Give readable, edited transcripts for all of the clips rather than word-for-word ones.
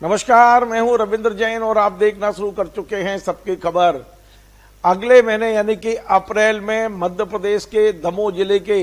नमस्कार, मैं हूं रविंद्र जैन और आप देखना शुरू कर चुके हैं सबकी खबर। अगले महीने यानी कि अप्रैल में मध्य प्रदेश के दमोह जिले के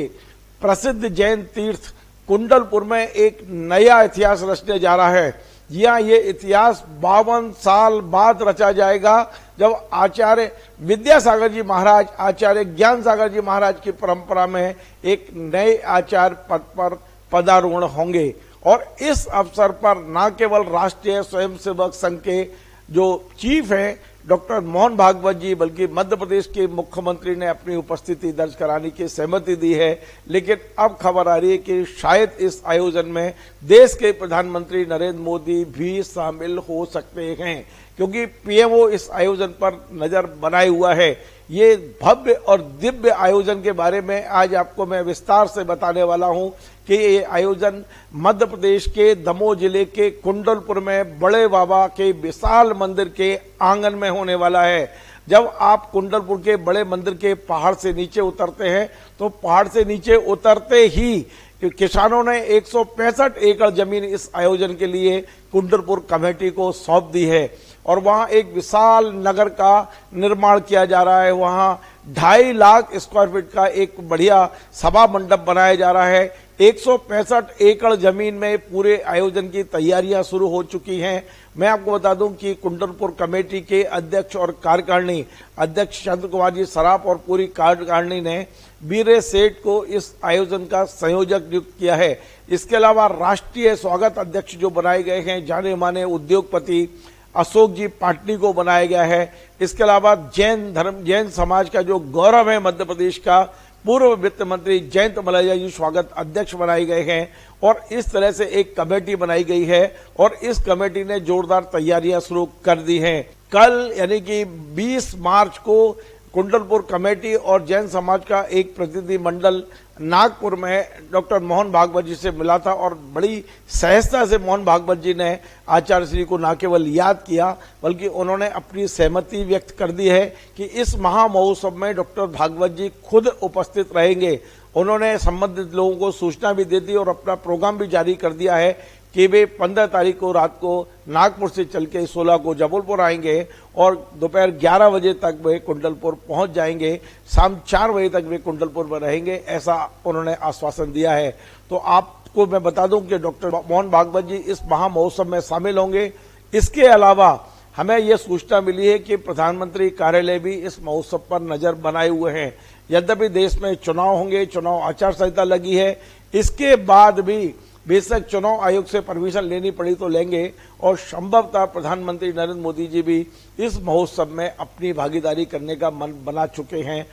प्रसिद्ध जैन तीर्थ कुंडलपुर में एक नया इतिहास रचने जा रहा है। जी हाँ, ये इतिहास 52 साल बाद रचा जाएगा, जब आचार्य विद्यासागर जी महाराज, आचार्य ज्ञान सागर जी महाराज की परंपरा में एक नए आचार्य पद पर पदारोहण होंगे। और इस अवसर पर न केवल राष्ट्रीय स्वयंसेवक संघ के जो चीफ हैं डॉक्टर मोहन भागवत जी, बल्कि मध्य प्रदेश के मुख्यमंत्री ने अपनी उपस्थिति दर्ज कराने की सहमति दी है। लेकिन अब खबर आ रही है कि शायद इस आयोजन में देश के प्रधानमंत्री नरेंद्र मोदी भी शामिल हो सकते हैं, क्योंकि पीएमओ इस आयोजन पर नजर बनाए हुआ है। ये भव्य और दिव्य आयोजन के बारे में आज आपको मैं विस्तार से बताने वाला हूं कि ये आयोजन मध्य प्रदेश के दमोह जिले के कुंडलपुर में बड़े बाबा के विशाल मंदिर के आंगन में होने वाला है। जब आप कुंडलपुर के बड़े मंदिर के पहाड़ से नीचे उतरते हैं तो पहाड़ से नीचे उतरते ही किसानों ने 165 एकड़ जमीन इस आयोजन के लिए कुंडलपुर कमेटी को सौंप दी है और वहां एक विशाल नगर का निर्माण किया जा रहा है। वहां 2.5 लाख स्क्वायर फीट का एक बढ़िया सभा मंडप बनाया जा रहा है। 165 एकड़ जमीन में पूरे आयोजन की तैयारियां शुरू हो चुकी हैं। मैं आपको बता दूं कि कुंडलपुर कमेटी के अध्यक्ष और कार्यकारिणी अध्यक्ष चंद्र कुमार जी सराफ और पूरी कार्यकारिणी ने बीरे सेठ को इस आयोजन का संयोजक नियुक्त किया है। इसके अलावा राष्ट्रीय स्वागत अध्यक्ष जो बनाए गए हैं जाने माने उद्योगपति अशोक जी पाटनी को बनाया गया है। इसके अलावा जैन समाज का जो गौरव है मध्य प्रदेश का, पूर्व वित्त मंत्री जयंत मलैया जी स्वागत अध्यक्ष बनाए गए हैं। और इस तरह से एक कमेटी बनाई गई है और इस कमेटी ने जोरदार तैयारियां शुरू कर दी हैं। कल यानी कि 20 मार्च को कुंडलपुर कमेटी और जैन समाज का एक प्रतिनिधि मंडल नागपुर में डॉक्टर मोहन भागवत जी से मिला था और बड़ी सहजता से मोहन भागवत जी ने आचार्य श्री को न केवल याद किया बल्कि उन्होंने अपनी सहमति व्यक्त कर दी है कि इस महामहोत्सव में डॉक्टर भागवत जी खुद उपस्थित रहेंगे। उन्होंने संबंधित लोगों को सूचना भी दे दी और अपना प्रोग्राम भी जारी कर दिया है कि वे 15 तारीख को रात को नागपुर से चल के 16 को जबलपुर आएंगे और दोपहर 11 बजे तक वे कुंडलपुर पहुंच जाएंगे। शाम 4 बजे तक वे कुंडलपुर में रहेंगे, ऐसा उन्होंने आश्वासन दिया है। तो आपको मैं बता दूं कि डॉक्टर मोहन भागवत जी इस महामहोत्सव में शामिल होंगे। इसके अलावा हमें यह सूचना मिली है कि प्रधानमंत्री कार्यालय भी इस महोत्सव पर नजर बनाए हुए हैं। यद्यपि देश में चुनाव होंगे, चुनाव आचार संहिता लगी है, इसके बाद भी बेशक चुनाव आयोग से परमिशन लेनी पड़ी तो लेंगे और संभवतः प्रधानमंत्री नरेंद्र मोदी जी भी इस महोत्सव में अपनी भागीदारी करने का मन बना चुके हैं।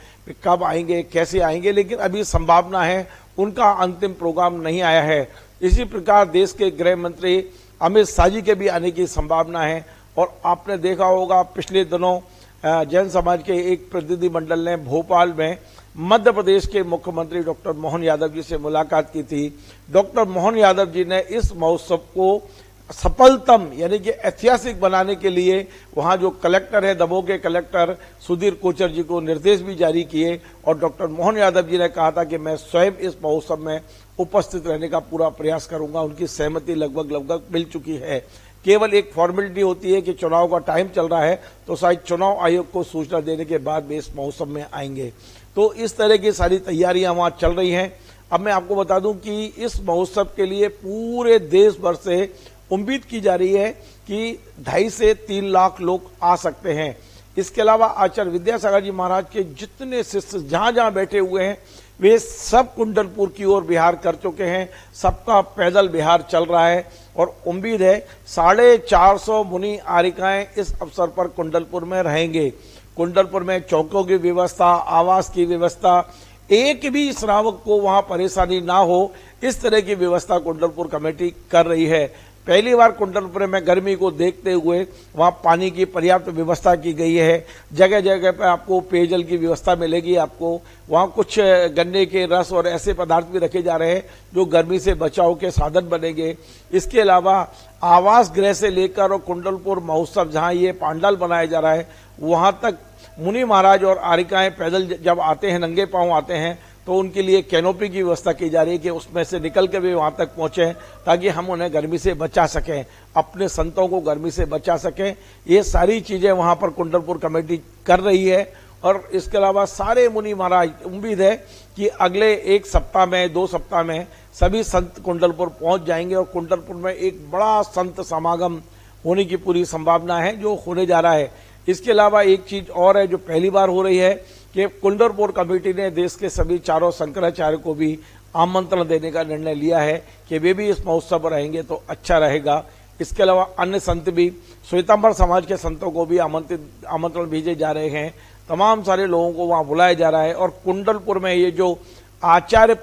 कब आएंगे, कैसे आएंगे, लेकिन अभी संभावना है, उनका अंतिम प्रोग्राम नहीं आया है। इसी प्रकार देश के गृह मंत्री अमित शाह जी के भी आने की संभावना है। और आपने देखा होगा पिछले दिनों जैन समाज के एक प्रतिनिधि मंडल ने भोपाल में मध्य प्रदेश के मुख्यमंत्री डॉक्टर मोहन यादव जी से मुलाकात की थी। डॉक्टर मोहन यादव जी ने इस महोत्सव को सफलतम यानी कि ऐतिहासिक बनाने के लिए वहां जो कलेक्टर है, दमोह के कलेक्टर सुधीर कोचर जी को निर्देश भी जारी किए और डॉक्टर मोहन यादव जी ने कहा था कि मैं स्वयं इस महोत्सव में उपस्थित रहने का पूरा प्रयास करूंगा। उनकी सहमति लगभग मिल चुकी है। केवल एक फॉर्मेलिटी होती है कि चुनाव का टाइम चल रहा है तो शायद चुनाव आयोग को सूचना देने के बाद वे इस महोत्सव में आएंगे। तो इस तरह की सारी तैयारियां वहां चल रही हैं। अब मैं आपको बता दूं कि इस महोत्सव के लिए पूरे देश भर से उम्मीद की जा रही है कि 2.5 से 3 लाख लोग आ सकते हैं। इसके अलावा आचार्य विद्यासागर जी महाराज के जितने शिष्य जहां जहां बैठे हुए हैं वे सब कुंडलपुर की ओर विहार कर चुके हैं। सबका पैदल विहार चल रहा है और उम्मीद है 450 मुनि आरिकाएं इस अवसर पर कुंडलपुर में रहेंगे। कुंडलपुर में चौकों की व्यवस्था, आवास की व्यवस्था, एक भी श्रावक को वहां परेशानी ना हो, इस तरह की व्यवस्था कुंडलपुर कमेटी कर रही है। पहली बार कुंडलपुर में गर्मी को देखते हुए वहां पानी की पर्याप्त व्यवस्था की गई है। जगह जगह पर आपको पेयजल की व्यवस्था मिलेगी। आपको वहां कुछ गन्ने के रस और ऐसे पदार्थ भी रखे जा रहे हैं जो गर्मी से बचाव के साधन बनेंगे। इसके अलावा आवास गृह से लेकर और कुंडलपुर महोत्सव जहां ये पांडाल बनाया जा रहा है वहां तक मुनि महाराज और आरिकाएं पैदल जब आते हैं, नंगे पांव आते हैं, तो उनके लिए कैनोपी की व्यवस्था की जा रही है कि उसमें से निकल के भी वहां तक पहुंचे ताकि हम उन्हें गर्मी से बचा सकें, अपने संतों को गर्मी से बचा सकें। ये सारी चीजें वहां पर कुंडलपुर कमेटी कर रही है। और इसके अलावा सारे मुनि महाराज, उम्मीद है कि अगले 1 सप्ताह में 2 सप्ताह में सभी संत कुंडलपुर पहुंच जाएंगे और कुंडलपुर में एक बड़ा संत समागम होने की पूरी संभावना है जो होने जा रहा है। इसके अलावा एक चीज और है जो पहली बार हो रही है कि कुंडलपुर कमेटी ने देश के सभी 4 शंकराचार्य को भी आमंत्रण देने का निर्णय लिया है कि वे भी इस महोत्सव पर रहेंगे तो अच्छा रहेगा। इसके अलावा अन्य संत भी, श्वेतांबर समाज के संतों को भी आमंत्रण भेजे जा रहे हैं। तमाम सारे लोगों को वहां बुलाया जा रहा है और कुंडलपुर में ये जो आचार्य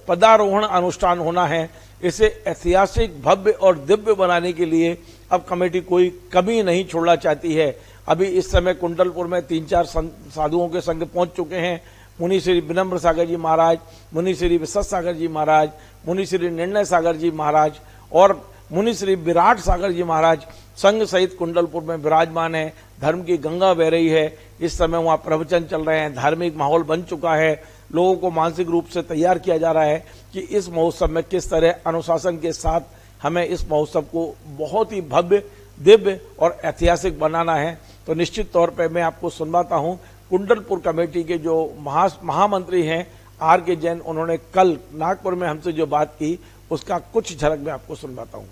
पदारोहण अनुष्ठान होना है, इसे ऐतिहासिक, भव्य और दिव्य बनाने के लिए अब कमेटी कोई कमी नहीं छोड़ना चाहती है। अभी इस समय कुंडलपुर में 3-4 साधुओं के संग पहुंच चुके हैं। मुनि श्री विनम्र सागर जी महाराज, मुनि श्री विशद सागर जी महाराज, मुनि श्री निर्णय सागर जी महाराज और मुनि श्री विराट सागर जी महाराज संघ सहित कुंडलपुर में विराजमान है। धर्म की गंगा बह रही है। इस समय वहां प्रवचन चल रहे हैं, धार्मिक माहौल बन चुका है। लोगों को मानसिक रूप से तैयार किया जा रहा है कि इस महोत्सव में किस तरह अनुशासन के साथ हमें इस महोत्सव को बहुत ही भव्य, दिव्य और ऐतिहासिक बनाना है। तो निश्चित तौर पर मैं आपको सुनवाता हूं कुंडलपुर कमेटी के जो महामंत्री हैं R.K. जैन, उन्होंने कल नागपुर में हमसे जो बात की उसका कुछ झलक मैं आपको सुनवाता हूं।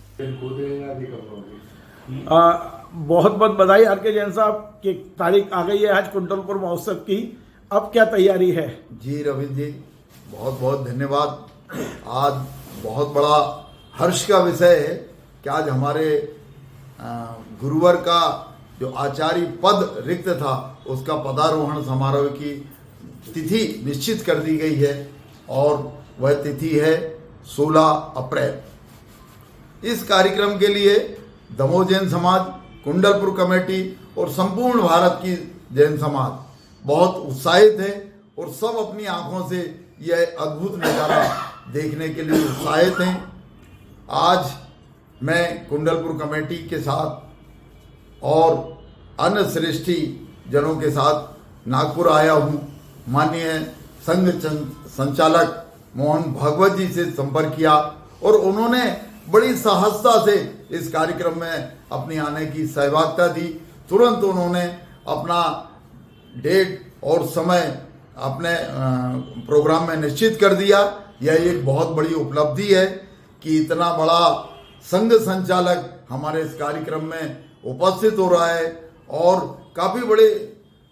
बहुत बहुत बधाई R.K. जैन साहब की तारीख आ गई है आज कुंडलपुर महोत्सव की। अब क्या तैयारी है? जी रविंद्र जी, बहुत बहुत धन्यवाद। आज बहुत बड़ा हर्ष का विषय है कि आज हमारे गुरुवर का जो आचार्य पद रिक्त था उसका पदारोहण समारोह की तिथि निश्चित कर दी गई है और वह तिथि है 16 अप्रैल। इस कार्यक्रम के लिए दमोह जैन समाज, कुंडलपुर कमेटी और संपूर्ण भारत की जैन समाज बहुत उत्साहित है और सब अपनी आंखों से यह अद्भुत नज़ारा देखने के लिए उत्साहित हैं। आज मैं कुंडलपुर कमेटी के साथ और अन्य श्रेष्ठी जनों के साथ नागपुर आया हूँ। माननीय संघ संचालक मोहन भागवत जी से संपर्क किया और उन्होंने बड़ी सहजता से इस कार्यक्रम में अपनी आने की सहभागिता दी। तुरंत उन्होंने अपना डेट और समय अपने प्रोग्राम में निश्चित कर दिया। यह एक बहुत बड़ी उपलब्धि है कि इतना बड़ा संघ संचालक हमारे इस कार्यक्रम में उपस्थित हो रहा है और काफी बड़े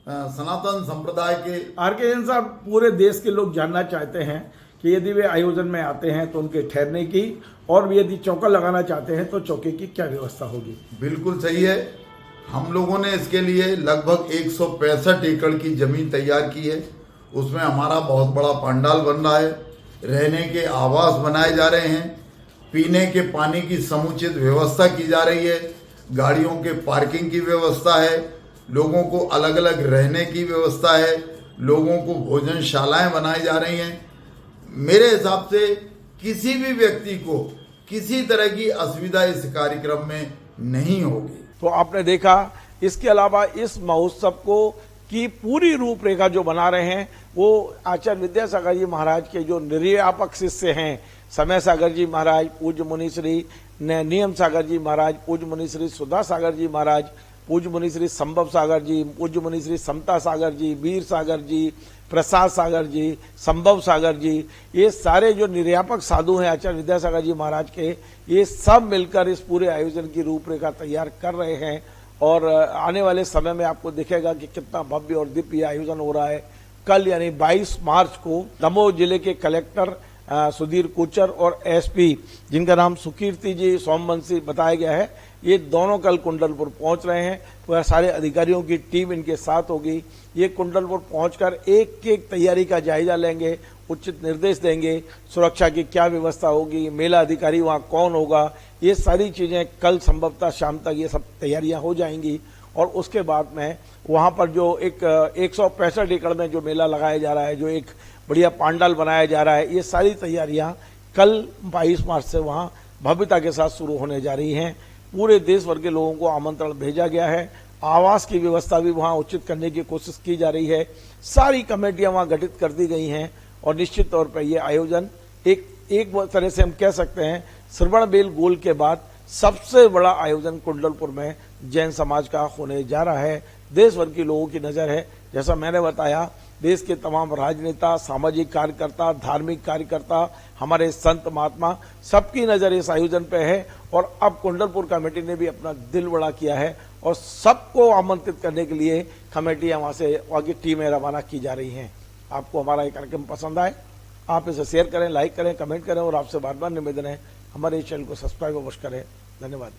सनातन संप्रदाय के। R.K. जैन साहब, पूरे देश के लोग जानना चाहते हैं कि यदि वे आयोजन में आते हैं तो उनके ठहरने की, और यदि चौका लगाना चाहते हैं तो चौके की क्या व्यवस्था होगी? बिल्कुल सही है। हम लोगों ने इसके लिए लगभग 165 एकड़ की जमीन तैयार की है। उसमें हमारा बहुत बड़ा पंडाल बन रहा है, रहने के आवास बनाए जा रहे हैं, पीने के पानी की समुचित व्यवस्था की जा रही है, गाड़ियों के पार्किंग की व्यवस्था है, लोगों को अलग अलग रहने की व्यवस्था है, लोगों को भोजनशालाएं बनाई जा रही हैं। मेरे हिसाब से किसी भी व्यक्ति को किसी तरह की असुविधा इस कार्यक्रम में नहीं होगी। तो आपने देखा, इसके अलावा इस महोत्सव को की पूरी रूपरेखा जो बना रहे हैं वो आचार्य विद्यासागर जी महाराज के जो निर्यापक शिष्य हैं, समय सागर जी महाराज, पूज्य मुनि श्री नियम सागर जी महाराज, पूज्य मुनि श्री सुधा सागर जी महाराज, पूज्य मुनि श्री संभव सागर जी, पूज्य मुनि श्री समता सागर जी, वीर सागर जी, प्रसाद सागर जी, संभव सागर जी, ये सारे जो निर्यापक साधु हैं आचार्य विद्यासागर जी महाराज के, ये सब मिलकर इस पूरे आयोजन की रूपरेखा तैयार कर रहे हैं। और आने वाले समय में आपको दिखेगा कि कितना भव्य और दिव्य आयोजन हो रहा है। कल यानी 22 मार्च को दमोह जिले के कलेक्टर सुधीर कोचर और एसपी, जिनका नाम सुकीर्ति जी सोमवंशी बताया गया है, ये दोनों कल कुंडलपुर पहुंच रहे हैं। वह सारे अधिकारियों की टीम इनके साथ होगी। ये कुंडलपुर पहुंचकर एक एक तैयारी का जायजा लेंगे, उचित निर्देश देंगे, सुरक्षा की क्या व्यवस्था होगी, मेला अधिकारी वहां कौन होगा, ये सारी चीजें कल संभवतः शाम तक ये सब तैयारियां हो जाएंगी। और उसके बाद में वहां पर जो एक 165 एकड़ में जो मेला लगाया जा रहा है, जो एक बढ़िया पांडाल बनाया जा रहा है, ये सारी तैयारियां कल 22 मार्च से वहां भव्यता के साथ शुरू होने जा रही हैं। पूरे देश भर के लोगों को आमंत्रण भेजा गया है। आवास की व्यवस्था भी वहां उचित करने की कोशिश की जा रही है। सारी कमेटियां वहां गठित कर दी गई हैं और निश्चित तौर पर यह आयोजन एक तरह से हम कह सकते हैं श्रवणबेल गोल के बाद सबसे बड़ा आयोजन कुंडलपुर में जैन समाज का होने जा रहा है। देश भर के लोगों की नजर है, जैसा मैंने बताया, देश के तमाम राजनेता, सामाजिक कार्यकर्ता, धार्मिक कार्यकर्ता, हमारे संत महात्मा, सबकी नजर इस आयोजन पे है। और अब कुंडलपुर कमेटी ने भी अपना दिल बड़ा किया है और सबको आमंत्रित करने के लिए कमेटियां वहां से आगे टीमें रवाना की जा रही हैं। आपको हमारा ये कार्यक्रम पसंद आए, आप इसे शेयर करें, लाइक करें, कमेंट करें और आपसे बार बार निवेदन है हमारे इस चैनल को सब्सक्राइब अवश्य करें। धन्यवाद।